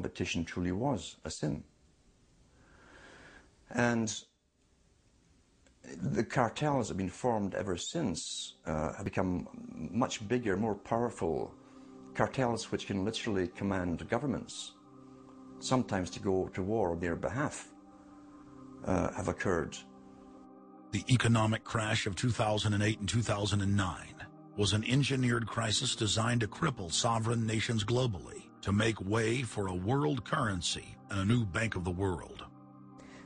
competition truly was a sin. And the cartels have been formed ever since, have become much bigger, more powerful. Cartels which can literally command governments, sometimes to go to war on their behalf, have occurred. The economic crash of 2008 and 2009 was an engineered crisis designed to cripple sovereign nations globally, to make way for a world currency and a new bank of the world.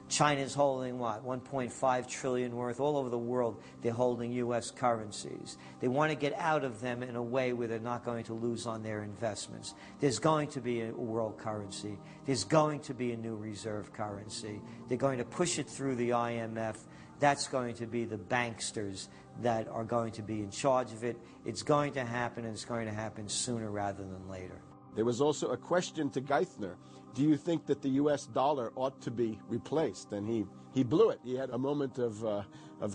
China's holding, what, 1.5 trillion worth. All over the world, they're holding U.S. currencies. They want to get out of them in a way where they're not going to lose on their investments. There's going to be a world currency. There's going to be a new reserve currency. They're going to push it through the IMF. That's going to be the banksters that are going to be in charge of it. It's going to happen, and it's going to happen sooner rather than later. There was also a question to Geithner. Do you think that the U.S. dollar ought to be replaced? And he blew it. He had a moment of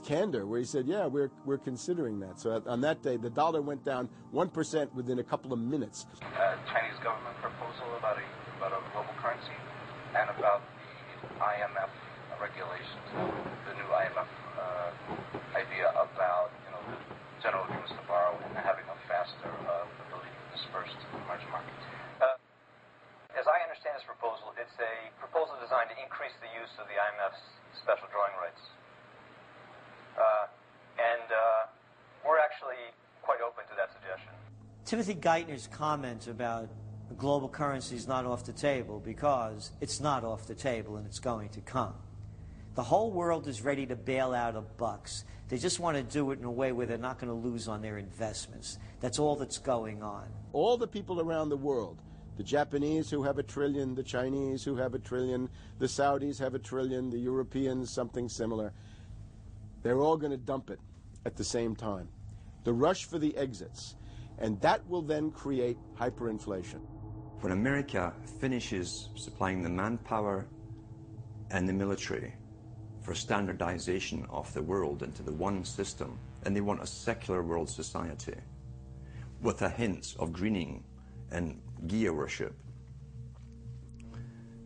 candor where he said, yeah, we're considering that. So on that day, the dollar went down 1% within a couple of minutes. Chinese government proposal about a global currency and about the IMF regulations, the new IMF idea about the general agreements to borrow and having a faster ability to disperse to the emerging markets. As I understand this proposal, it's a proposal designed to increase the use of the IMF's special drawing rights. We're actually quite open to that suggestion. Timothy Geithner's comment about global currency is not off the table because it's not off the table and it's going to come. The whole world is ready to bail out of bucks. They just want to do it in a way where they're not going to lose on their investments. That's all that's going on. All the people around the world, the Japanese who have $1 trillion, the Chinese who have $1 trillion, the Saudis have $1 trillion, the Europeans something similar, they're all going to dump it at the same time. The rush for the exits. And that will then create hyperinflation. When America finishes supplying the manpower and the military for standardization of the world into the one system, and they want a secular world society with a hint of greening and gear worship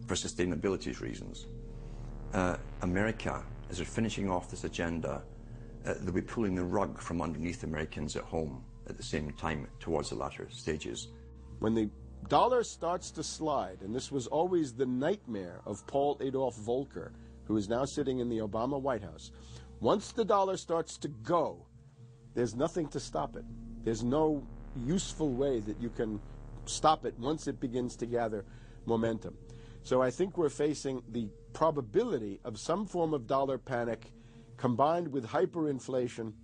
for sustainability reasons. America, as they're finishing off this agenda, they'll be pulling the rug from underneath Americans at home at the same time towards the latter stages. When the dollar starts to slide, and this was always the nightmare of Paul Adolph Volcker, who is now sitting in the Obama White House, once the dollar starts to go, there's nothing to stop it. There's no useful way that you can stop it once it begins to gather momentum. So I think we're facing the probability of some form of dollar panic combined with hyperinflation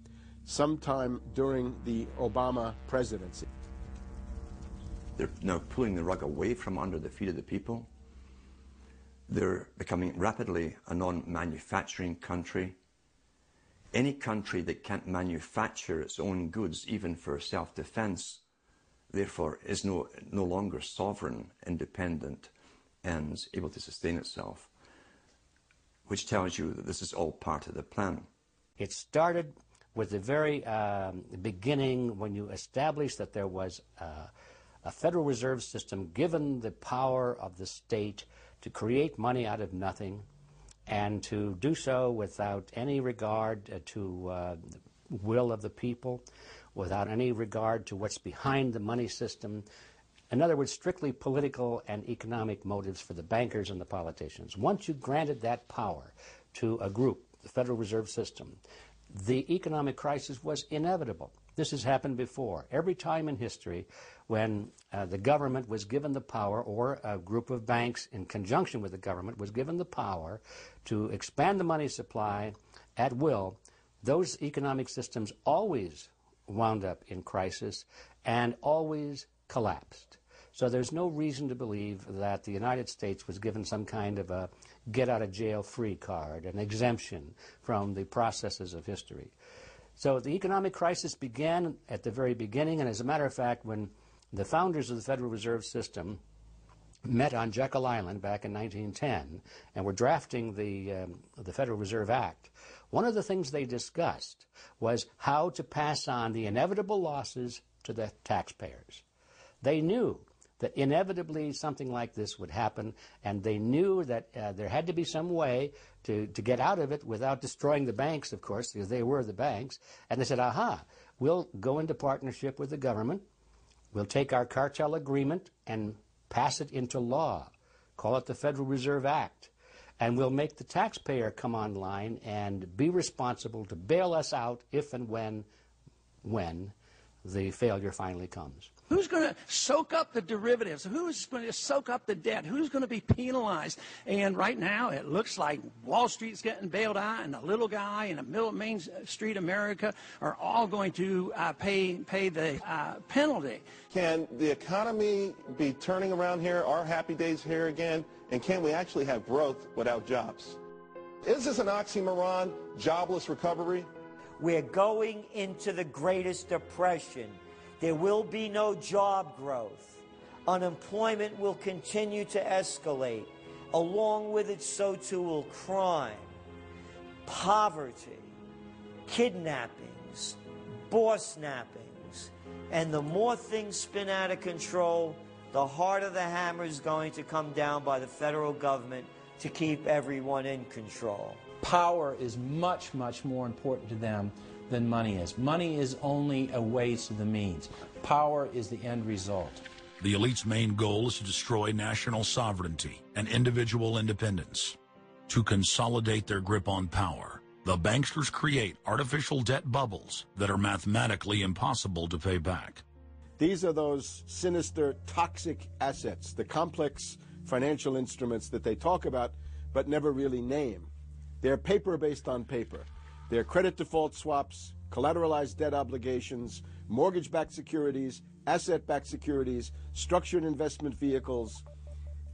sometime during the Obama presidency. They're now pulling the rug away from under the feet of the people. They're becoming rapidly a non-manufacturing country. Any country that can't manufacture its own goods, even for self-defense, therefore is no longer sovereign, independent, and able to sustain itself, which tells you that this is all part of the plan. It started with the very beginning when you established that there was a Federal Reserve System given the power of the state to create money out of nothing and to do so without any regard to the will of the people, without any regard to what's behind the money system. In other words, strictly political and economic motives for the bankers and the politicians. Once you granted that power to a group, the Federal Reserve System, the economic crisis was inevitable. This has happened before. Every time in history when the government was given the power, or a group of banks in conjunction with the government was given the power to expand the money supply at will, those economic systems always wound up in crisis and always collapsed. So there's no reason to believe that the United States was given some kind of a get-out-of-jail-free card, an exemption from the processes of history. So the economic crisis began at the very beginning, and as a matter of fact, when the founders of the Federal Reserve System met on Jekyll Island back in 1910 and were drafting the Federal Reserve Act, one of the things they discussed was how to pass on the inevitable losses to the taxpayers. They knew that inevitably something like this would happen, and they knew that there had to be some way to get out of it without destroying the banks, of course, because they were the banks. And they said, aha, we'll go into partnership with the government, we'll take our cartel agreement and pass it into law, call it the Federal Reserve Act, and we'll make the taxpayer come online and be responsible to bail us out if and when the failure finally comes. Who's going to soak up the derivatives? Who's going to soak up the debt? Who's going to be penalized? And right now it looks like Wall Street's getting bailed out, and the little guy in the middle of Main Street America are all going to pay the penalty. Can the economy be turning around here? Are happy days here again? And can we actually have growth without jobs? Is this an oxymoron, jobless recovery? We're going into the greatest depression. There will be no job growth. Unemployment will continue to escalate. Along with it, so too will crime, poverty, kidnappings, boss nappings. And the more things spin out of control, the harder the hammer is going to come down by the federal government to keep everyone in control. Power is much, much more important to them than money is. Money is only a way to the means. Power is the end result. The elite's main goal is to destroy national sovereignty and individual independence. To consolidate their grip on power, the banksters create artificial debt bubbles that are mathematically impossible to pay back. These are those sinister, toxic assets, the complex financial instruments that they talk about but never really name. They're paper based on paper. They're credit default swaps, collateralized debt obligations, mortgage-backed securities, asset-backed securities, structured investment vehicles,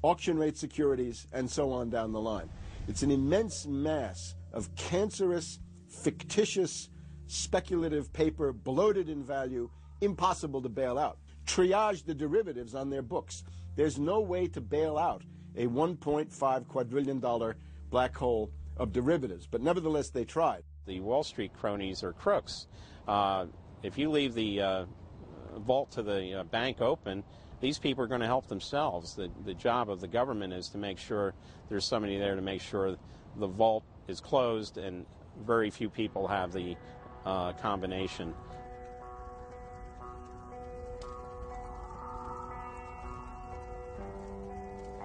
auction rate securities, and so on down the line. It's an immense mass of cancerous, fictitious, speculative paper, bloated in value, impossible to bail out. Triage the derivatives on their books. There's no way to bail out a $1.5 quadrillion black hole of derivatives, but nevertheless they tried. The Wall Street cronies are crooks. If you leave the vault to the bank open, these people are going to help themselves. The job of the government is to make sure there's somebody there to make sure the vault is closed, and very few people have the combination.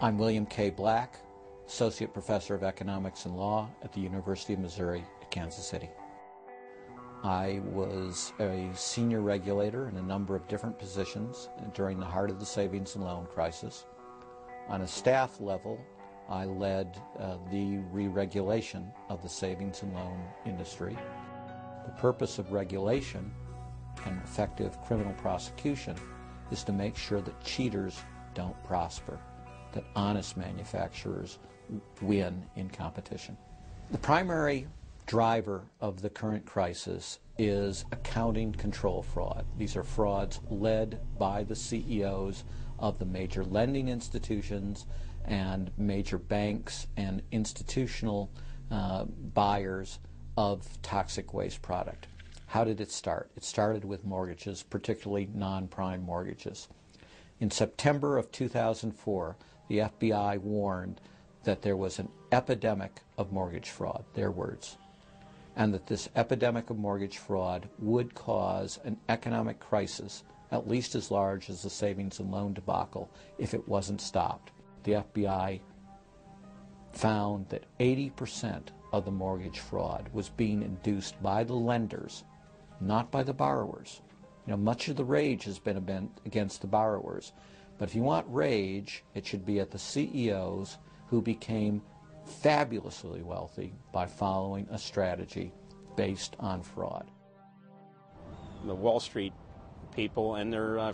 I'm William K. Black, Associate Professor of Economics and Law at the University of Missouri at Kansas City. I was a senior regulator in a number of different positions during the heart of the savings and loan crisis. On a staff level, I led the re-regulation of the savings and loan industry. The purpose of regulation and effective criminal prosecution is to make sure that cheaters don't prosper, that honest manufacturers win in competition. The primary driver of the current crisis is accounting control fraud. These are frauds led by the CEOs of the major lending institutions and major banks and institutional buyers of toxic waste product. How did it start? It started with mortgages, particularly non-prime mortgages. In September of 2004, the FBI warned that there was an epidemic of mortgage fraud, their words, and that this epidemic of mortgage fraud would cause an economic crisis at least as large as the savings and loan debacle if it wasn't stopped. The FBI found that 80% of the mortgage fraud was being induced by the lenders, not by the borrowers. You know, much of the rage has been against the borrowers, but if you want rage, it should be at the CEOs who became fabulously wealthy by following a strategy based on fraud. The Wall Street people and their